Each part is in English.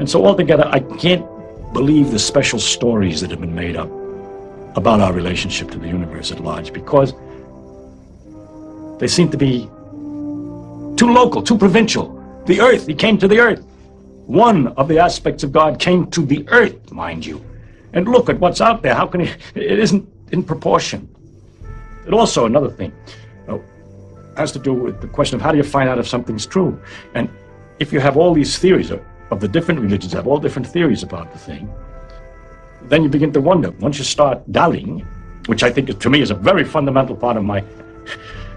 And so altogether, I can't believe the special stories that have been made up about our relationship to the universe at large, because they seem to be too local, too provincial. The earth, he came to the earth. One of the aspects of God came to the earth, mind you. And look at what's out there. How can it isn't in proportion. And also another thing has to do with the question of how do you find out if something's true? And if you have all these theories of the different religions, have all different theories about the thing, then you begin to wonder. Once you start doubting, which I think to me is a very fundamental part of my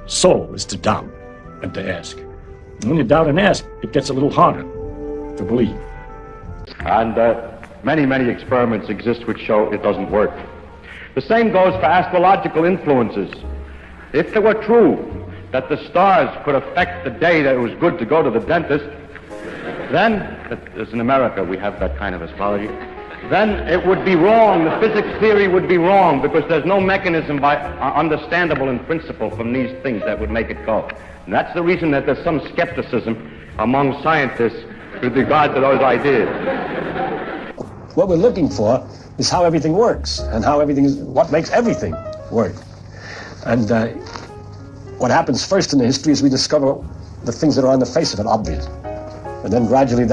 soul, is to doubt and to ask. And when you doubt and ask, it gets a little harder to believe. And many experiments exist which show it doesn't work. The same goes for astrological influences. If it were true that the stars could affect the day that it was good to go to the dentist, then, as in America we have that kind of astrology, then it would be wrong. The physics theory would be wrong, because there's no mechanism understandable in principle from these things that would make it go. And that's the reason that there's some skepticism among scientists with regard to those ideas. What we're looking for is how everything works, and how everything is, what makes everything work. And what happens first in the history is we discover the things that are on the face of it obvious. And then gradually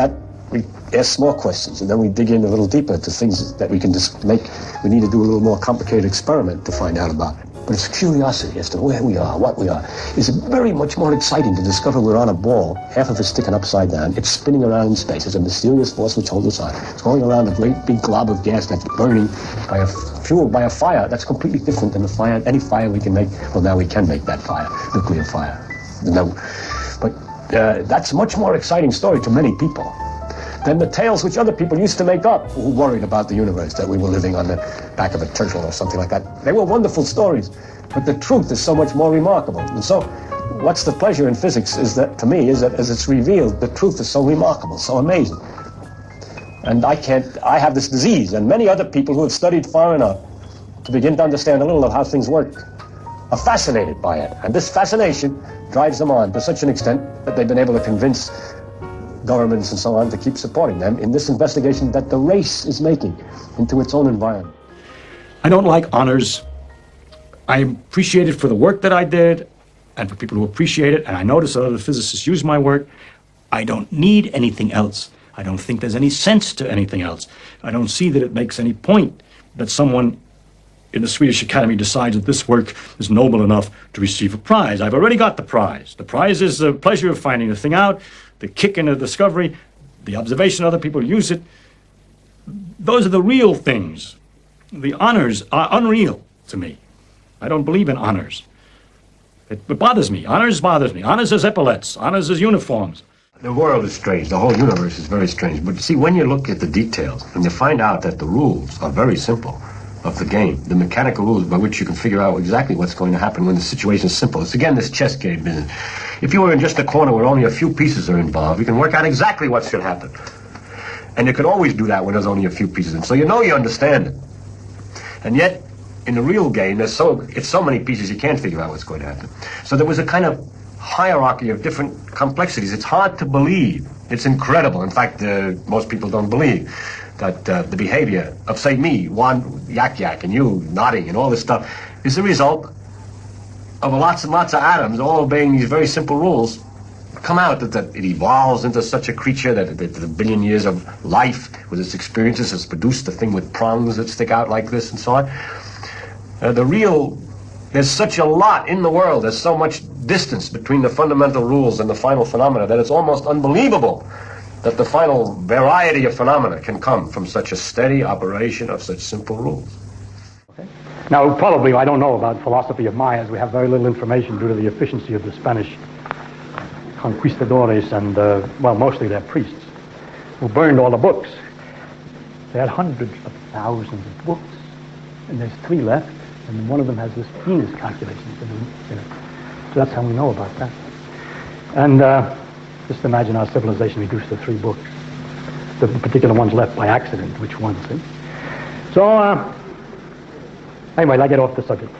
we ask more questions, and then we dig in a little deeper to things that we can just make. We need to do a little more complicated experiment to find out about it. But it's curiosity as to where we are, what we are. It's very much more exciting to discover we're on a ball, half of it sticking upside down. It's spinning around in space. It's a mysterious force which holds us on. It's going around a great big glob of gas that's burning fueled by a fire that's completely different than the fire, any fire we can make. Well, now we can make that fire, nuclear fire. No, but that's a much more exciting story to many people than the tales which other people used to make up who worried about the universe, that we were living on the back of a turtle or something like that. They were wonderful stories, but the truth is so much more remarkable. And so what's the pleasure in physics is that, to me, is that as it's revealed, the truth is so remarkable, so amazing. And I have this disease, and many other people who have studied far enough to begin to understand a little of how things work are fascinated by it. And this fascination drives them on to such an extent that they've been able to convince governments and so on to keep supporting them in this investigation that the race is making into its own environment. I don't like honors. I appreciate it for the work that I did and for people who appreciate it, and I notice that other physicists use my work. I don't need anything else. I don't think there's any sense to anything else. I don't see that it makes any point that someone in the Swedish Academy decides that this work is noble enough to receive a prize. I've already got the prize. The prize is the pleasure of finding the thing out, the kick in the discovery, the observation other people use it. Those are the real things. The honors are unreal to me. I don't believe in honors. It bothers me. Honors bothers me. Honors as epaulets. Honors as uniforms. The world is strange. The whole universe is very strange. But see, when you look at the details and you find out that the rules are very simple of the game, the mechanical rules by which you can figure out exactly what's going to happen when the situation is simple. It's again this chess game business. If you were in just a corner where only a few pieces are involved, you can work out exactly what should happen. And you can always do that when there's only a few pieces in. So you know you understand it. And yet, in the real game, it's so many pieces you can't figure out what's going to happen. So there was a kind of hierarchy of different complexities. It's hard to believe. It's incredible. In fact, most people don't believe that the behavior of, say, me, one yak, and you nodding and all this stuff is the result of lots and lots of atoms all obeying these very simple rules. Come out that it evolves into such a creature that the billion years of life with its experiences has produced the thing with prongs that stick out like this and so on. There's such a lot in the world, there's so much distance between the fundamental rules and the final phenomena that it's almost unbelievable that the final variety of phenomena can come from such a steady operation of such simple rules. Okay. Now, probably, I don't know about philosophy of Mayas. We have very little information due to the efficiency of the Spanish conquistadores and, mostly their priests, who burned all the books. They had hundreds of thousands of books, and there's 3 left, and one of them has this Venus calculations in it. So that's how we know about that. And just imagine our civilization reduced to 3 books. The particular ones left by accident, which ones, see? So, anyway, I get off the subject.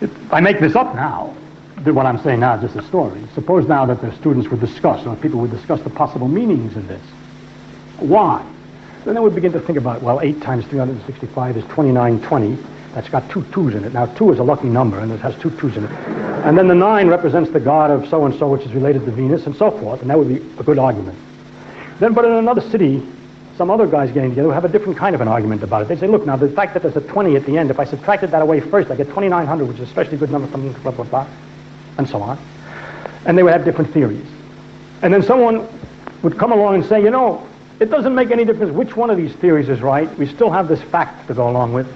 If I make this up now, what I'm saying now is just a story. Suppose now that the students would discuss, or people would discuss the possible meanings of this. Why? Then we begin to think about, well, 8 times 365 is 2920. That's got 2 2's in it. Now, 2 is a lucky number, and it has 2 2's in it. And then the 9 represents the god of so-and-so, which is related to Venus, and so forth, and that would be a good argument. Then, but in another city, some other guys getting together who have a different kind of an argument about it. They say, look, now, the fact that there's a 20 at the end, if I subtracted that away first, I get 2,900, which is a especially good number from blah, blah, blah, and so on. And they would have different theories. And then someone would come along and say, you know, it doesn't make any difference which one of these theories is right. We still have this fact to go along with.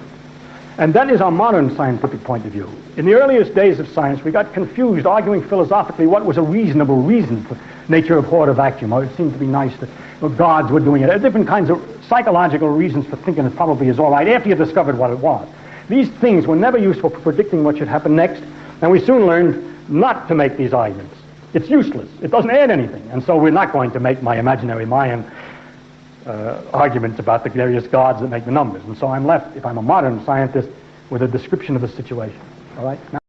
And that is our modern scientific point of view. In the earliest days of science, we got confused, arguing philosophically what was a reasonable reason for nature abhorred a vacuum, or it seemed to be nice that gods were doing it. Different kinds of psychological reasons for thinking it probably is all right after you discovered what it was. These things were never useful for predicting what should happen next, and we soon learned not to make these arguments. It's useless. It doesn't add anything, and so we're not going to make my imaginary Mayan arguments about the various gods that make the numbers. And so I'm left, if I'm a modern scientist, with a description of the situation. All right? Now,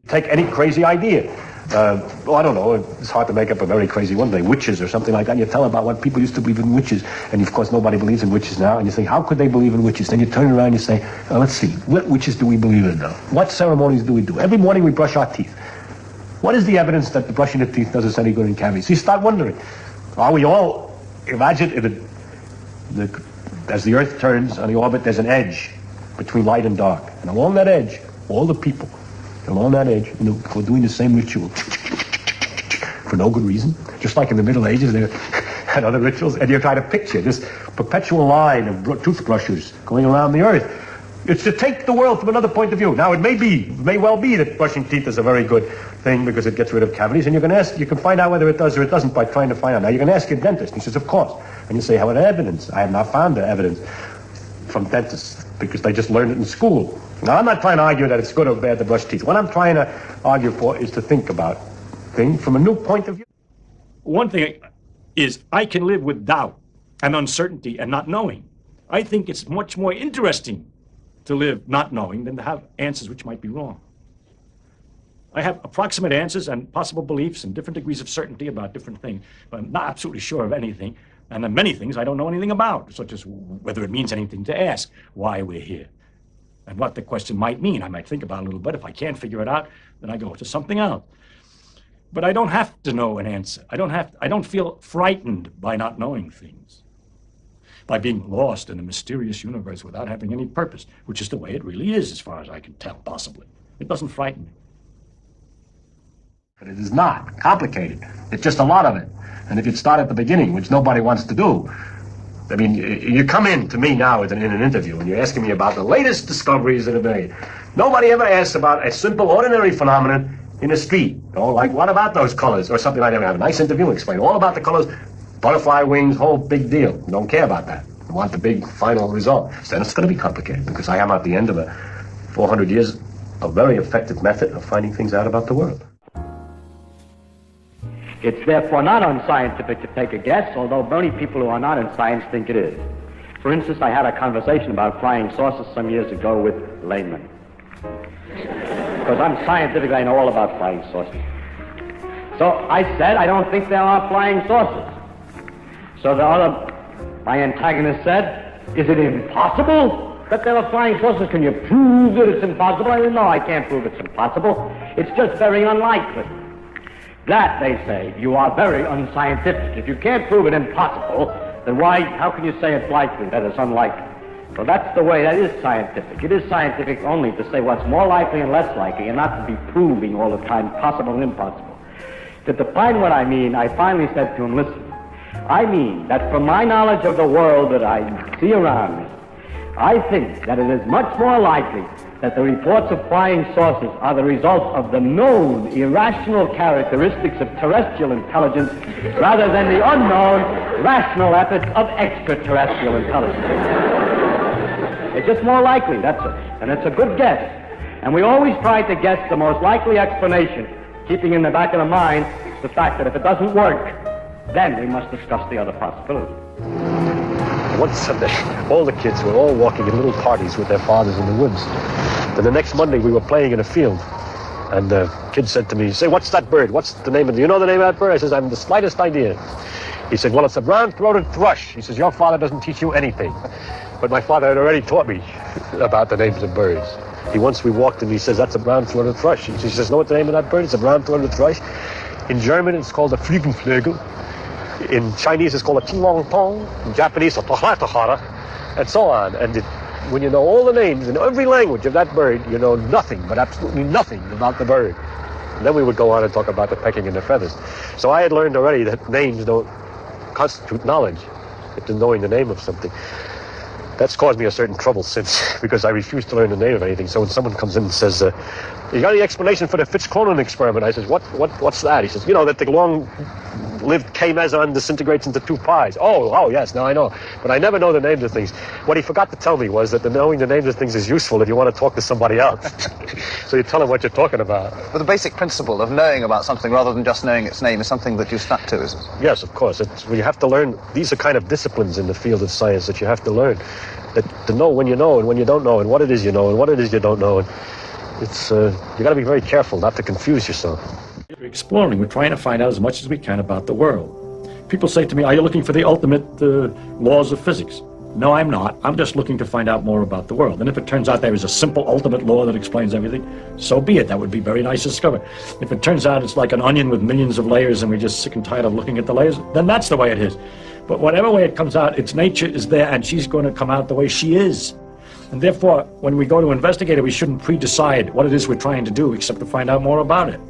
take any crazy idea. Well, I don't know, it's hard to make up a very crazy one day, witches or something like that. You tell about what people used to believe in witches, and of course nobody believes in witches now, and you think, how could they believe in witches? Then you turn around and you say, oh, let's see, what witches do we believe in now? What ceremonies do we do? Every morning we brush our teeth. What is the evidence that the brushing of teeth does us any good in cavities? You start wondering, are we all, imagine as the Earth turns on the orbit, there's an edge between light and dark. And along that edge, all the people along that edge, were doing the same ritual for no good reason. Just like in the Middle Ages, they had other rituals. And you try to picture this perpetual line of toothbrushes going around the Earth. It's to take the world from another point of view. Now, it may well be that brushing teeth is a very good thing because it gets rid of cavities, and you can find out whether it does or it doesn't by trying to find out. Now, you can ask your dentist. He says, of course. And you say, how about evidence? I have not found the evidence from dentists because they just learned it in school. Now, I'm not trying to argue that it's good or bad to brush teeth. What I'm trying to argue for is to think about things from a new point of view. One thing is I can live with doubt and uncertainty and not knowing. I think it's much more interesting to live not knowing than to have answers which might be wrong. I have approximate answers and possible beliefs and different degrees of certainty about different things, but I'm not absolutely sure of anything. And then many things I don't know anything about, such as whether it means anything to ask why we're here and what the question might mean. I might think about it a little bit. If I can't figure it out, then I go to something else. But I don't have to know an answer. I don't feel frightened by not knowing things, by being lost in a mysterious universe without having any purpose, which is the way it really is, as far as I can tell, possibly. It doesn't frighten me. But it is not complicated. It's just a lot of it. And if you'd start at the beginning, which nobody wants to do, I mean, you come in to me now in an interview and you're asking me about the latest discoveries that have been made. Nobody ever asks about a simple, ordinary phenomenon in a street. Like, what about those colors? Or something like that. We have a nice interview and explain all about the colors. Butterfly wings, whole big deal. You don't care about that. You want the big final result. So then it's going to be complicated because I am at the end of 400 years, a very effective method of finding things out about the world. It's therefore not unscientific to take a guess, although many people who are not in science think it is. For instance, I had a conversation about flying saucers some years ago with laymen. Because I'm scientific, I know all about flying saucers. So I said, I don't think there are flying saucers. So my antagonist said, is it impossible that there are flying saucers? Can you prove that it's impossible? I said, no, I can't prove it's impossible. It's just very unlikely. That, they say, you are very unscientific. If you can't prove it impossible, then how can you say it's likely, that it's unlikely? So that's the way, that is scientific. It is scientific only to say what's more likely and less likely, and not to be proving all the time possible and impossible. To define what I mean, I finally said to him, listen, I mean that from my knowledge of the world that I see around me, I think that it is much more likely that the reports of flying saucers are the result of the known irrational characteristics of terrestrial intelligence rather than the unknown rational efforts of extraterrestrial intelligence. It's just more likely, that's it. And it's a good guess. And we always try to guess the most likely explanation, keeping in the back of the mind the fact that if it doesn't work, then we must discuss the other possibility. One Sunday, all the kids were all walking in little parties with their fathers in the woods. Then the next Monday, we were playing in a field. And the kid said to me, say, what's that bird? What's the name of it? Do you know the name of that bird? I says, I haven't the slightest idea. He said, well, it's a brown-throated thrush. He says, your father doesn't teach you anything. But my father had already taught me about the names of birds. Once we walked and he says, that's a brown-throated thrush. He says, know what the name of that bird is? It's a brown-throated thrush. In German, it's called a Flügelflügel. In Chinese, it's called a Tilong-tong. In Japanese, a Tohara, and so on. And when you know all the names in every language of that bird, you know nothing, but absolutely nothing about the bird. And then we would go on and talk about the pecking and the feathers. So I had learned already that names don't constitute knowledge. It's knowing the name of something. That's caused me a certain trouble since, because I refuse to learn the name of anything. So when someone comes in and says, you got any explanation for the Fitch-Cronin experiment? I says, what's that? He says, you know, that the long-lived K-meson disintegrates into 2 pies. Oh, yes, now I know. But I never know the names of things. What he forgot to tell me was that knowing the names of things is useful if you want to talk to somebody else. So you tell him what you're talking about. But the basic principle of knowing about something rather than just knowing its name is something that you stuck to, isn't it? Yes, of course. You have to learn. These are kind of disciplines in the field of science that you have to learn. To know when you know and when you don't know, and what it is you know and what it is you don't know. And it's you got to be very careful not to confuse yourself. We're exploring. We're trying to find out as much as we can about the world. People say to me, are you looking for the ultimate laws of physics? No, I'm not. I'm just looking to find out more about the world. And if it turns out there is a simple ultimate law that explains everything, so be it. That would be very nice to discover. If it turns out it's like an onion with millions of layers and we're just sick and tired of looking at the layers, then that's the way it is. But whatever way it comes out, its nature is there and she's going to come out the way she is. And therefore, when we go to investigate it, we shouldn't pre-decide what it is we're trying to do except to find out more about it.